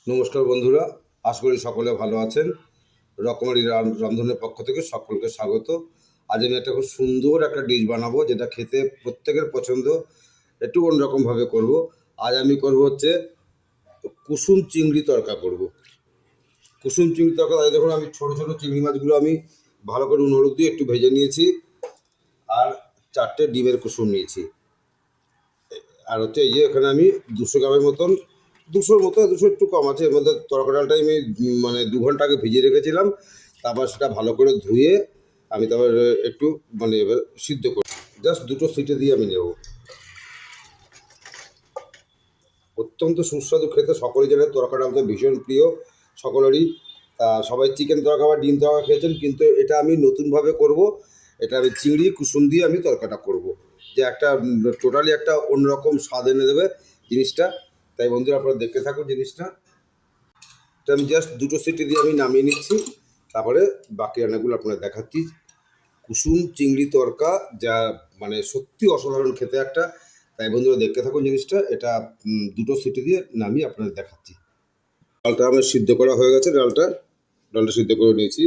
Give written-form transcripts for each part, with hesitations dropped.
নমস্কার বন্ধুরা, আশা করি সকলে ভালো আছেন। রকমারি রন্ধনের পক্ষ থেকে সকলকে স্বাগত। আজ আমি একটা খুব সুন্দর একটা ডিশ বানাবো, যেটা খেতে প্রত্যেকের পছন্দ। একটু অন্যরকমভাবে করব। আজ আমি করব হচ্ছে কুসুম চিংড়ি তরকা করব। কুসুম চিংড়ি তরকা, তাই দেখুন আমি ছোটো ছোটো চিংড়ি মাছগুলো আমি ভালো করে নুন হলুদ দিয়ে একটু ভেজে নিয়েছি। আর 4টে ডিমের কুসুম নিয়েছি। আর হচ্ছে এই যে এখানে আমি 200 গ্রামের মতন, 200-র মতো, 200 একটু কম আছে। এর মধ্যে তরকা ডালটাই আমি মানে 2 ঘন্টা আগে ভিজিয়ে রেখেছিলাম। তারপর সেটা ভালো করে ধুয়ে আমি তারপর একটু মানে এবার সিদ্ধ করি। জাস্ট 2টো সিটি দিয়ে আমি নেব। অত্যন্ত সুস্বাদু খেতে, সকলেই জানে তরকা ডাল তো ভীষণ প্রিয় সকলেরই। সবাই চিকেন তরকা বা ডিম তরকা খেয়েছেন, কিন্তু এটা আমি নতুনভাবে করব। এটা আমি চিংড়ি কুসুম দিয়ে আমি তরকাটা করব, যে একটা টোটালি একটা অন্যরকম স্বাদ এনে দেবে জিনিসটা। তাই বন্ধুরা আপনারা দেখতে থাকুন জিনিসটা। তো আমি জাস্ট 2টো সিটি দিয়ে আমি নামিয়ে নিচ্ছি, তারপরে বাকি রান্নাগুলো আপনারা দেখাচ্ছি। কুসুম চিংড়ি তরকা যা মানে সত্যি অসাধারণ খেতে একটা। তাই বন্ধুরা দেখতে থাকুন জিনিসটা। এটা 2টো সিটি দিয়ে নামিয়ে আপনাদের দেখাচ্ছি। ডালটা আমার সিদ্ধ করা হয়ে গেছে। ডালটা সিদ্ধ করে নিয়েছি।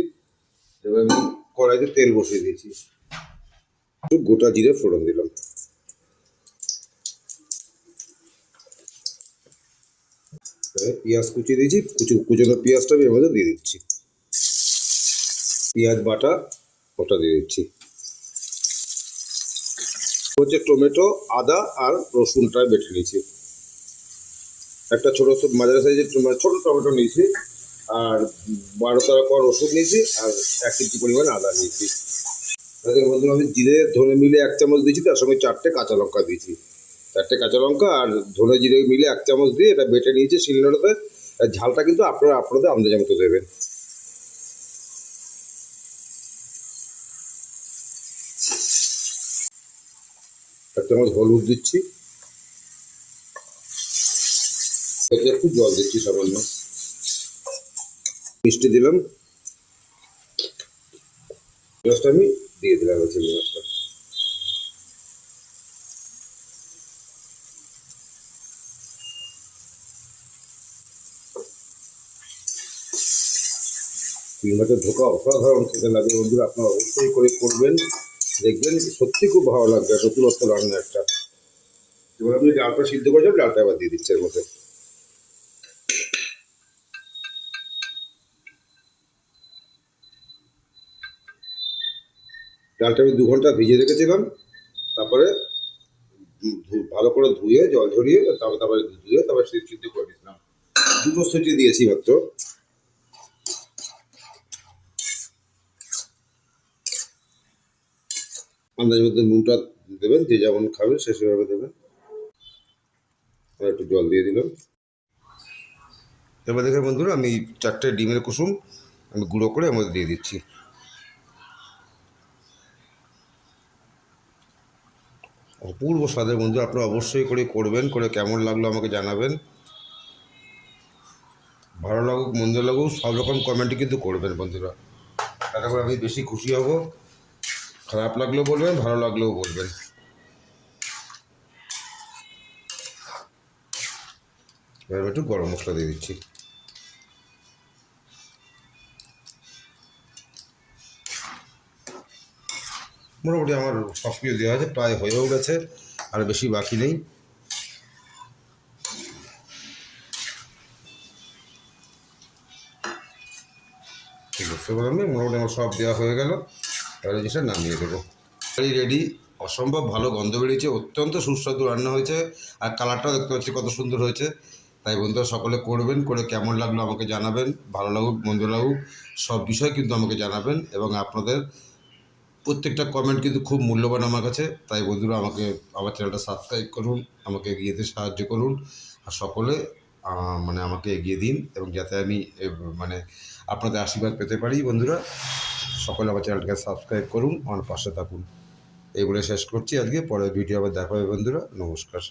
এবার আমি কড়াইতে তেল বসিয়ে দিয়েছি, একটু গোটা জিরে ফোড়ন দিলাম, পেঁয়াজ কুচিয়ে দিয়েছি। কুচনো পেঁয়াজটা আমি এর মধ্যে দিয়ে দিচ্ছি। পেঁয়াজ বাটা ওটা দিয়ে দিচ্ছি। হচ্ছে টমেটো, আদা আর রসুনটা বেটে নিয়েছি। একটা ছোটো মাঝারি সাইজের ছোটো টমেটো নিয়েছি, আর 12-13 কোয়া রসুন নিয়েছি, আর 1 কেজি পরিমাণ আদা নিয়েছি। তাদের মধ্যে আমি জিরে ধনে মিলে 1 চামচ দিয়েছি, তার সঙ্গে 4টে কাঁচা লঙ্কা দিয়েছি। 4টে কাঁচা লঙ্কা আর ধনে জিরে মিলে 1 চামচ দিয়ে এটা বেটে নিয়েছি শিলনোড়াতে। ঝালটা কিন্তু আপনারা আপনাদের আন্দাজ মতো দেবেন। 1 চামচ হলুদ দিচ্ছি, একটু জল দিচ্ছি সামান্য, মিষ্টি দিলাম। পেঁয়াজটা আমি দিয়ে দিলাম চিংড়ি মাছটা। চিংড়ি মাছের ধোকা অসাধারণ খেতে লাগে বন্ধুরা, আপনারা অবশ্যই করে করবেন, দেখবেন সত্যি খুব ভালো লাগবে। নতুনত্ব রান্না একটা। এবার আমি ডালটা সিদ্ধ করে যাবো, ডালটা আবার দিয়ে দিচ্ছি এর মধ্যে। ডালটা আমি 2 ঘন্টা ভিজিয়ে রেখেছিলাম। তারপরে ভালো করে ধুয়ে জল ঝরিয়ে তারপরে ধুয়ে তারপরে সিদ্ধ করে দিয়েছিলাম। 2টো সিটি দিয়েছি মাত্র। আন্দাজ মধ্যে নুনটা দেবেন, যে যেমন খাবেন সে সেভাবে দেবেন। আর একটু জল দিয়ে দিলাম। এবার দেখে বন্ধুরা, আমি 4টে ডিমের কুসুম আমি গুঁড়ো করে এর মধ্যে দিয়ে দিচ্ছি। অপূর্ব স্বাদের বন্ধু, আপনারা অবশ্যই করে করবেন, করে কেমন লাগলো আমাকে জানাবেন। ভালো লাগুক মন্দ লাগুক সব রকম কমেন্টই কিন্তু করবেন বন্ধুরা, তাতে করে আমি বেশি খুশি হব। খারাপ লাগলেও বলবেন, ভালো লাগলেও বলবেন। এবার একটু গরম মশলা দিয়ে দিচ্ছি। মোটামুটি আমার সব কিছু দেওয়া আছে, প্রায় হয়েও গেছে, আর বেশি বাকি নেই। বুঝতে পারলাম, মোটামুটি আমার সব দেওয়া হয়ে গেল। এবার জিনিসটা নামিয়ে দেবো। রেডি। অসম্ভব ভালো গন্ধ বেরিয়েছে, অত্যন্ত সুস্বাদু রান্না হয়েছে, আর কালারটাও দেখতে পাচ্ছি কত সুন্দর হয়েছে। তাই বন্ধুরা সকলে করবেন, করে কেমন লাগলো আমাকে জানাবেন। ভালো লাগুক মন্দ লাগুক সব বিষয় কিন্তু আমাকে জানাবেন, এবং আপনাদের প্রত্যেকটা কমেন্ট কিন্তু খুব মূল্যবান আমার কাছে। তাই বন্ধুরা আমাকে আমার চ্যানেলটা সাবস্ক্রাইব করুন, আমাকে এগিয়ে যেতে সাহায্য করুন, আর সকলে মানে আমাকে এগিয়ে দিন, এবং যাতে আমি মানে আপনাদের আশীর্বাদ পেতে পারি। বন্ধুরা সকলে আমার চ্যানেলটাকে সাবস্ক্রাইব করুন, আমার পাশে থাকুন। এই বলে শেষ করছি আজকে। পরের ভিডিও আবার দেখা হবে বন্ধুরা। নমস্কার।